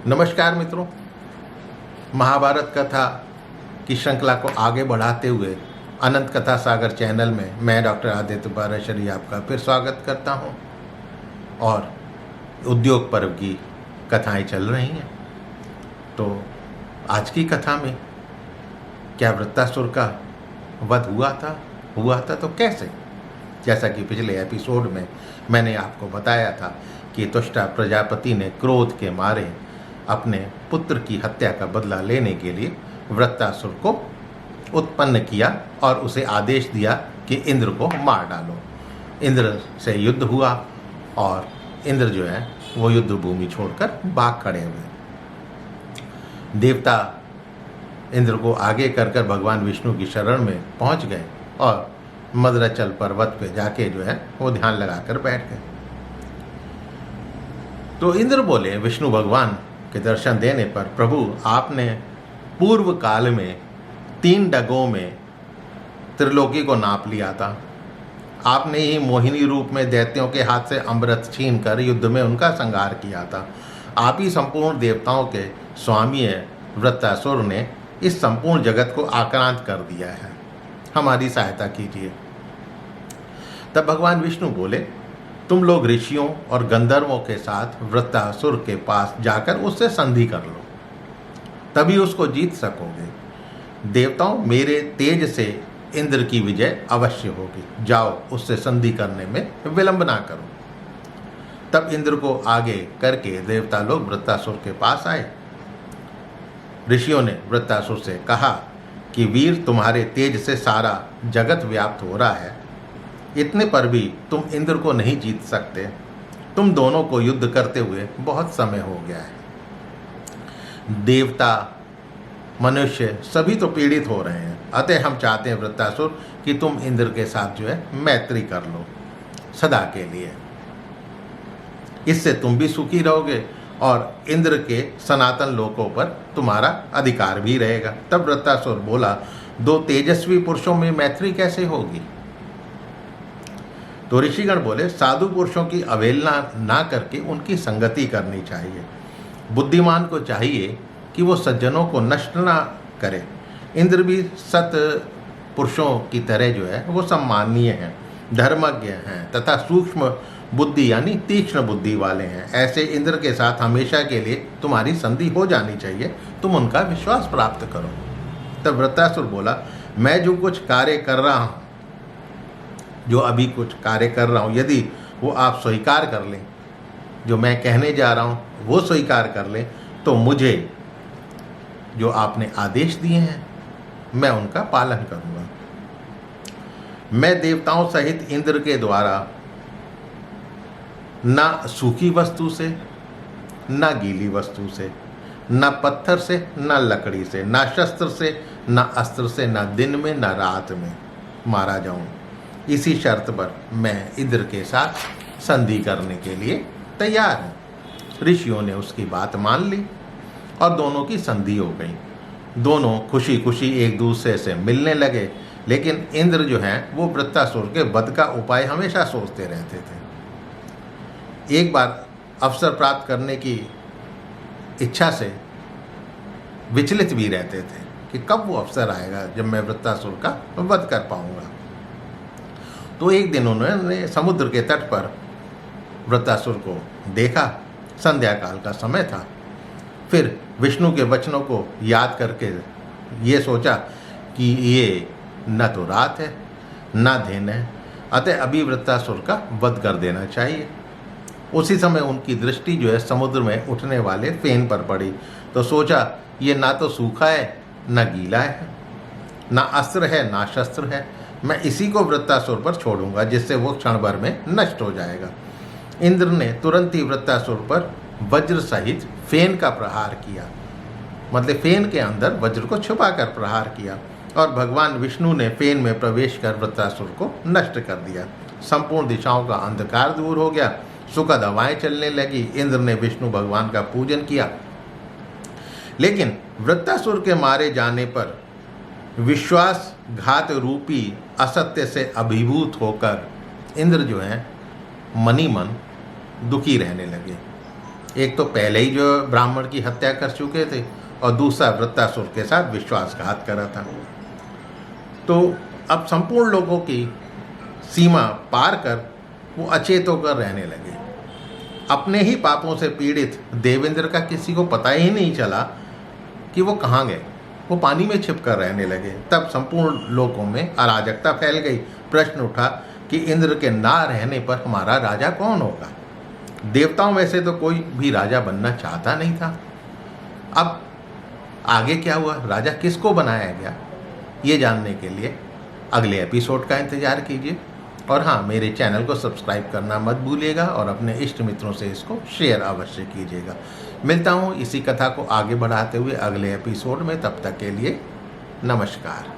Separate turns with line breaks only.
नमस्कार मित्रों, महाभारत कथा की श्रृंखला को आगे बढ़ाते हुए अनंत कथा सागर चैनल में मैं डॉक्टर आदित्य पाराशरी आपका फिर स्वागत करता हूं। और उद्योग पर्व की कथाएं चल रही हैं। तो आज की कथा में क्या वृत्तासुर का वध हुआ था तो कैसे? जैसा कि पिछले एपिसोड में मैंने आपको बताया था कि तुष्टा प्रजापति ने क्रोध के मारे अपने पुत्र की हत्या का बदला लेने के लिए वृत्तासुर को उत्पन्न किया और उसे आदेश दिया कि इंद्र को मार डालो। इंद्र से युद्ध हुआ और इंद्र जो है वो युद्ध भूमि छोड़कर भाग खड़े हुए। देवता इंद्र को आगे कर भगवान विष्णु की शरण में पहुंच गए और मद्राचल पर्वत पे जाके जो है वो ध्यान लगाकर बैठ गए। तो इंद्र बोले विष्णु भगवान के दर्शन देने पर, प्रभु आपने पूर्व काल में 3 डगों में त्रिलोकी को नाप लिया था। आपने ही मोहिनी रूप में दैत्यों के हाथ से अमृत छीन कर युद्ध में उनका संहार किया था। आप ही संपूर्ण देवताओं के स्वामी है। वृत्तासुर ने इस संपूर्ण जगत को आक्रांत कर दिया है, हमारी सहायता कीजिए। तब भगवान विष्णु बोले, तुम लोग ऋषियों और गंधर्वों के साथ वृत्तासुर के पास जाकर उससे संधि कर लो, तभी उसको जीत सकोगे। देवताओं, मेरे तेज से इंद्र की विजय अवश्य होगी। जाओ, उससे संधि करने में विलंब ना करो। तब इंद्र को आगे करके देवता लोग वृत्तासुर के पास आए। ऋषियों ने वृत्तासुर से कहा कि वीर, तुम्हारे तेज से सारा जगत व्याप्त हो रहा है, इतने पर भी तुम इंद्र को नहीं जीत सकते। तुम दोनों को युद्ध करते हुए बहुत समय हो गया है। देवता, मनुष्य सभी तो पीड़ित हो रहे हैं। अतः हम चाहते हैं वृत्तासुर कि तुम इंद्र के साथ जो है मैत्री कर लो सदा के लिए। इससे तुम भी सुखी रहोगे और इंद्र के सनातन लोकों पर तुम्हारा अधिकार भी रहेगा। तब वृत्तासुर बोला, 2 तेजस्वी पुरुषों में मैत्री कैसे होगी? तो ऋषिगण बोले, साधु पुरुषों की अवहेलना ना करके उनकी संगति करनी चाहिए। बुद्धिमान को चाहिए कि वो सज्जनों को नष्ट ना करे। इंद्र भी सत पुरुषों की तरह जो है वो सम्माननीय हैं, धर्मज्ञ हैं तथा सूक्ष्म बुद्धि यानी तीक्ष्ण बुद्धि वाले हैं। ऐसे इंद्र के साथ हमेशा के लिए तुम्हारी संधि हो जानी चाहिए। तुम उनका विश्वास प्राप्त करो। तब वृत्तासुर बोला, मैं जो कुछ कार्य कर रहा हूँ, यदि वो आप स्वीकार कर लें, जो मैं कहने जा रहा हूँ वो स्वीकार कर लें, तो मुझे जो आपने आदेश दिए हैं मैं उनका पालन करूँगा। मैं देवताओं सहित इंद्र के द्वारा ना सूखी वस्तु से, ना गीली वस्तु से, ना पत्थर से, ना लकड़ी से, ना शस्त्र से, ना अस्त्र से, ना दिन में ना रात में मारा जाऊं। इसी शर्त पर मैं इंद्र के साथ संधि करने के लिए तैयार हूँ। ऋषियों ने उसकी बात मान ली और दोनों की संधि हो गई। दोनों खुशी खुशी एक दूसरे से मिलने लगे। लेकिन इंद्र जो हैं वो वृत्तासुर के वध का उपाय हमेशा सोचते रहते थे। एक बार अवसर प्राप्त करने की इच्छा से विचलित भी रहते थे कि कब वो अवसर आएगा जब मैं वृत्तासुर का वध कर पाऊंगा। तो एक दिन उन्होंने समुद्र के तट पर वृत्तासुर को देखा। संध्या काल का समय था। फिर विष्णु के वचनों को याद करके ये सोचा कि ये न तो रात है न दिन है, अतः अभी वृत्तासुर का वध कर देना चाहिए। उसी समय उनकी दृष्टि जो है समुद्र में उठने वाले फेन पर पड़ी। तो सोचा, ये ना तो सूखा है न गीला है, ना अस्त्र है ना शस्त्र है, मैं इसी को वृत्तासुर पर छोड़ूंगा, जिससे वो क्षण भर में नष्ट हो जाएगा। इंद्र ने तुरंत ही वृत्तासुर पर वज्र सहित फेन का प्रहार किया, मतलब फेन के अंदर वज्र को छुपाकर प्रहार किया और भगवान विष्णु ने फेन में प्रवेश कर वृत्तासुर को नष्ट कर दिया। संपूर्ण दिशाओं का अंधकार दूर हो गया। सुखद हवाएं चलने लगी। इंद्र ने विष्णु भगवान का पूजन किया। लेकिन वृत्तासुर के मारे जाने पर विश्वासघात रूपी असत्य से अभिभूत होकर इंद्र जो है मनी मन दुखी रहने लगे। एक तो पहले ही जो ब्राह्मण की हत्या कर चुके थे और दूसरा वृत्तासुर के साथ विश्वासघात करा था। तो अब संपूर्ण लोगों की सीमा पार कर वो अचेत होकर रहने लगे। अपने ही पापों से पीड़ित देवेंद्र का किसी को पता ही नहीं चला कि वो कहाँ गए। वो पानी में छिपकर रहने लगे। तब संपूर्ण लोगों में अराजकता फैल गई। प्रश्न उठा कि इंद्र के ना रहने पर हमारा राजा कौन होगा। देवताओं में से तो कोई भी राजा बनना चाहता नहीं था। अब आगे क्या हुआ, राजा किसको बनाया गया, ये जानने के लिए अगले एपिसोड का इंतजार कीजिए। और हाँ, मेरे चैनल को सब्सक्राइब करना मत भूलिएगा और अपने इष्ट मित्रों से इसको शेयर अवश्य कीजिएगा। मिलता हूँ इसी कथा को आगे बढ़ाते हुए अगले एपिसोड में। तब तक के लिए नमस्कार।